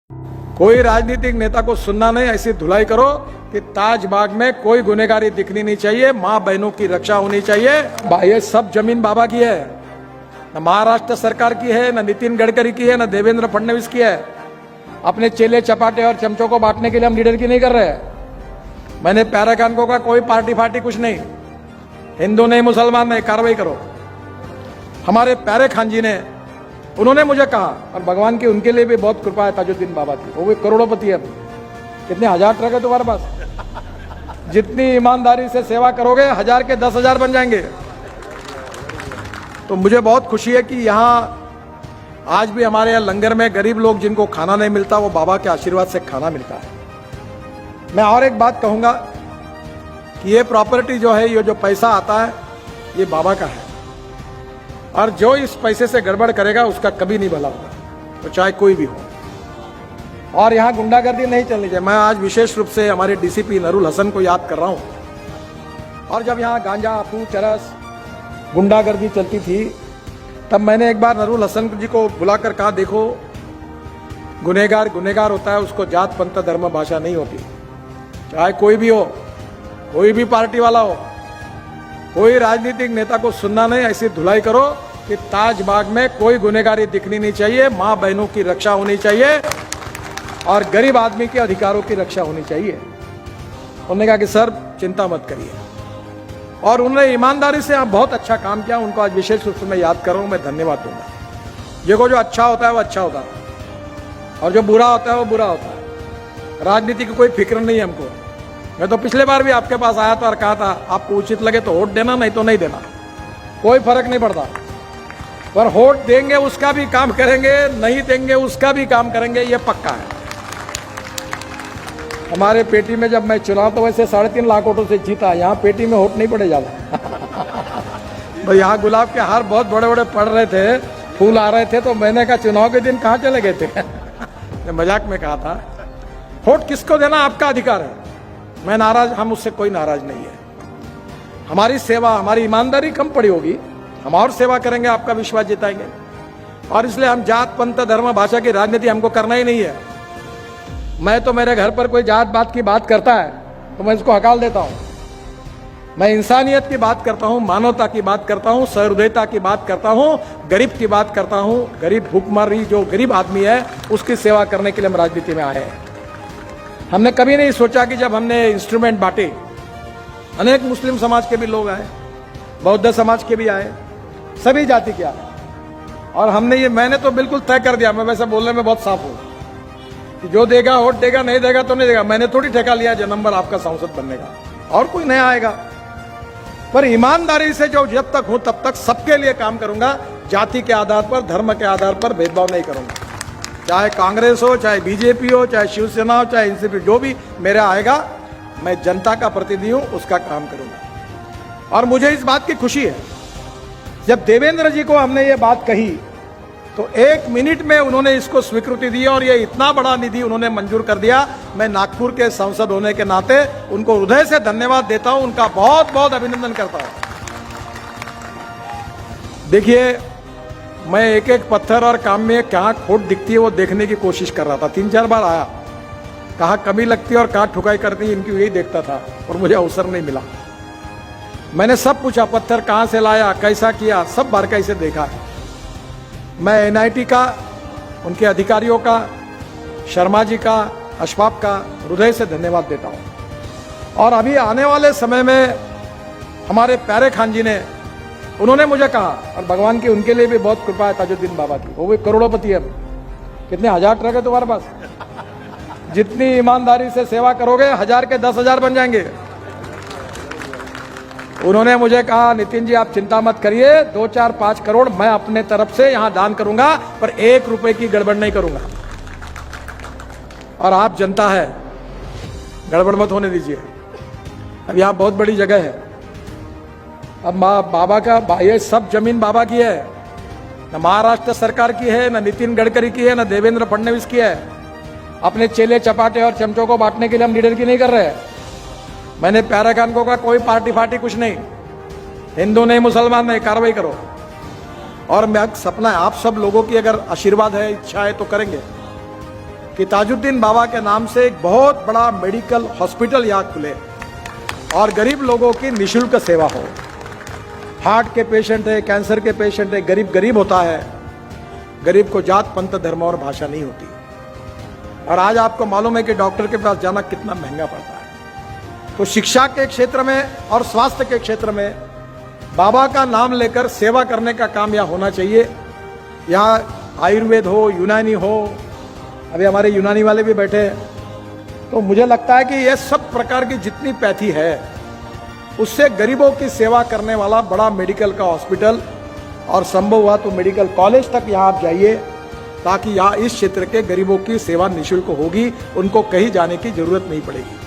कोई राजनीतिक नेता को सुनना नहीं, ऐसी धुलाई करो कि ताजबाग में कोई गुनहगारी दिखनी नहीं चाहिए, माँ बहनों की रक्षा होनी चाहिए। ये सब जमीन बाबा की है, न महाराष्ट्र सरकार की है, न नितिन गडकरी की है, न देवेंद्र फडणवीस की है। अपने चेले चपाटे और चमचों को बांटने के लिए हम लीडर की नहीं कर रहे हैं। मैंने प्यारे खान को कहा कोई पार्टी फार्टी कुछ नहीं, हिंदू नहीं मुसलमान नहीं, कार्रवाई करो। हमारे प्यारे खान जी ने, उन्होंने मुझे कहा, और भगवान की उनके लिए भी बहुत कृपा है ताजुद्दीन बाबा की, वो भी करोड़पति है। कितने हजार ट्रक है तुम्हारे पास, जितनी ईमानदारी से सेवा करोगे 1000 के 10,000 बन जाएंगे। तो मुझे बहुत खुशी है कि यहाँ आज भी हमारे यहाँ लंगर में गरीब लोग जिनको खाना नहीं मिलता, वो बाबा के आशीर्वाद से खाना मिलता है। मैं और एक बात कहूंगा कि ये प्रॉपर्टी जो है, ये जो पैसा आता है, ये बाबा का है, और जो इस पैसे से गड़बड़ करेगा उसका कभी नहीं भला होगा, तो चाहे कोई भी हो। और यहाँ गुंडागर्दी नहीं चलनी चाहिए। मैं आज विशेष रूप से हमारे डीसीपी नरूल हसन को याद कर रहा हूँ। और जब यहाँ गांजा, अफू, चरस, गुंडागर्दी चलती थी, तब मैंने एक बार नरूल हसन जी को बुलाकर कहा, देखो गुनहगार गुनहगार होता है, उसको जात पंथ धर्म भाषा नहीं होती। चाहे कोई भी हो, कोई भी पार्टी वाला हो, कोई राजनीतिक नेता को सुनना नहीं, ऐसी धुलाई करो कि ताजबाग में कोई गुनहगारी दिखनी नहीं चाहिए, माँ बहनों की रक्षा होनी चाहिए और गरीब आदमी के अधिकारों की रक्षा होनी चाहिए। उन्होंने कहा कि सर चिंता मत करिए, और उन्होंने ईमानदारी से बहुत अच्छा काम किया। उनको आज विशेष रूप से मैं याद कर रहा हूँ, मैं धन्यवाद दूंगा। देखो जो अच्छा होता है वो अच्छा होता है, और जो बुरा होता है वो बुरा होता है। राजनीति की कोई फिक्र नहीं है हमको। मैं तो पिछले बार भी आपके पास आया था और कहा था आपको उचित लगे तो वोट देना, नहीं तो नहीं देना, कोई फर्क नहीं पड़ता। पर वोट देंगे उसका भी काम करेंगे, नहीं देंगे उसका भी काम करेंगे, ये पक्का है। हमारे पेटी में जब मैं चुनाव तो वैसे 3.5 लाख वोटों से जीता, यहाँ पेटी में वोट नहीं पड़े ज्यादा। भाई यहाँ गुलाब के हार बहुत बड़े बड़े पड़ रहे थे, फूल आ रहे थे, तो मैंने कहा चुनाव के दिन कहाँ चले गए थे। मजाक में कहा था। वोट किसको देना आपका अधिकार है, मैं नाराज, हम उससे कोई नाराज नहीं है। हमारी सेवा, हमारी ईमानदारी कम पड़ी होगी, हम और सेवा करेंगे, आपका विश्वास जिताएंगे। और इसलिए हम जात पंथ धर्म भाषा की राजनीति हमको करना ही नहीं है। मैं तो मेरे घर पर कोई जात बात की बात करता है तो मैं इसको हकाल देता हूं। मैं इंसानियत की बात करता हूं, मानवता की बात करता हूं, सहृदयता की बात करता हूं, गरीब की बात करता हूं। गरीब भूखमरी जो गरीब आदमी है उसकी सेवा करने के लिए हम राजनीति में आए हैं। हमने कभी नहीं सोचा कि जब हमने इंस्ट्रूमेंट बांटे, अनेक मुस्लिम समाज के भी लोग आए, बौद्ध समाज के भी आए, सभी जाति के आए, और हमने ये, मैंने तो बिल्कुल तय कर दिया, मैं वैसे बोलने में बहुत साफ हूं कि जो देगा वोट देगा, नहीं देगा तो नहीं देगा। मैंने थोड़ी ठेका लिया जो नंबर आपका सांसद बनने का, और कोई नया आएगा। पर ईमानदारी से जो जब तक हूं तब तक सबके लिए काम करूंगा, जाति के आधार पर, धर्म के आधार पर भेदभाव नहीं करूंगा। चाहे कांग्रेस हो, चाहे बीजेपी हो, चाहे शिवसेना हो, चाहे एनसीपी, जो भी मेरा आएगा, मैं जनता का प्रतिनिधि हूं, उसका काम करूंगा। और मुझे इस बात की खुशी है, जब देवेंद्र जी को हमने ये बात कही तो 1 मिनट में उन्होंने इसको स्वीकृति दी, और ये इतना बड़ा निधि उन्होंने मंजूर कर दिया। मैं नागपुर के सांसद होने के नाते उनको हृदय से धन्यवाद देता हूं, उनका बहुत बहुत अभिनंदन करता हूं। देखिए, मैं एक एक पत्थर और काम में कहाँ खोट दिखती है वो देखने की कोशिश कर रहा था। 3-4 बार आया, कहाँ कमी लगती है और कहाँ ठुकाई करती है, इनकी यही देखता था, और मुझे अवसर नहीं मिला। मैंने सब पूछा, पत्थर कहाँ से लाया, कैसा किया, सब बारीकाई से देखा है। मैं एनआईटी का, उनके अधिकारियों का, शर्मा जी का, अशफाक का हृदय से धन्यवाद देता हूँ। और अभी आने वाले समय में हमारे प्यारे खान जी ने, उन्होंने मुझे कहा, और भगवान की उनके लिए भी बहुत कृपा है ताजुद्दीन बाबा की, वो भी करोड़पति है। कितने हजार ट्रक है तुम्हारे पास, जितनी ईमानदारी से सेवा करोगे 1000 के 10,000 बन जाएंगे। उन्होंने मुझे कहा, नितिन जी आप चिंता मत करिए, 2, 4, 5 करोड़ मैं अपने तरफ से यहां दान करूंगा, पर 1 रुपए की गड़बड़ नहीं करूंगा। और आप जनता है, गड़बड़ मत होने दीजिए। अब यहां बहुत बड़ी जगह है, अब बाबा का, ये सब जमीन बाबा की है, न महाराष्ट्र सरकार की है, न नितिन गडकरी की है, न देवेंद्र फडणवीस की है। अपने चेले चपाटे और चमचों को बांटने के लिए हम लीडर की नहीं कर रहे हैं। मैंने प्यारे खान को कहा कोई पार्टी फार्टी कुछ नहीं, हिंदू नहीं मुसलमान नहीं, कार्रवाई करो। और मैं सपना है आप सब लोगों की अगर आशीर्वाद है, इच्छा है तो करेंगे। कि ताजुद्दीन बाबा के नाम से एक बहुत बड़ा मेडिकल हॉस्पिटल यहाँ खुले और गरीब लोगों की निःशुल्क सेवा हो। हार्ट के पेशेंट है, कैंसर के पेशेंट है, गरीब गरीब होता है। गरीब को जात पंथ धर्म और भाषा नहीं होती। और आज आपको मालूम है कि डॉक्टर के पास जाना कितना महंगा पड़ता है। तो शिक्षा के क्षेत्र में और स्वास्थ्य के क्षेत्र में बाबा का नाम लेकर सेवा करने का काम यहाँ होना चाहिए। यहाँ आयुर्वेद हो, यूनानी हो, अभी हमारे यूनानी वाले भी बैठे हैं। तो मुझे लगता है कि ये सब प्रकार की जितनी पैथी है उससे गरीबों की सेवा करने वाला बड़ा मेडिकल का हॉस्पिटल और संभव हुआ तो मेडिकल कॉलेज तक यहाँ आप जाइए, ताकि यहाँ इस क्षेत्र के गरीबों की सेवा निःशुल्क होगी, उनको कहीं जाने की जरूरत नहीं पड़ेगी।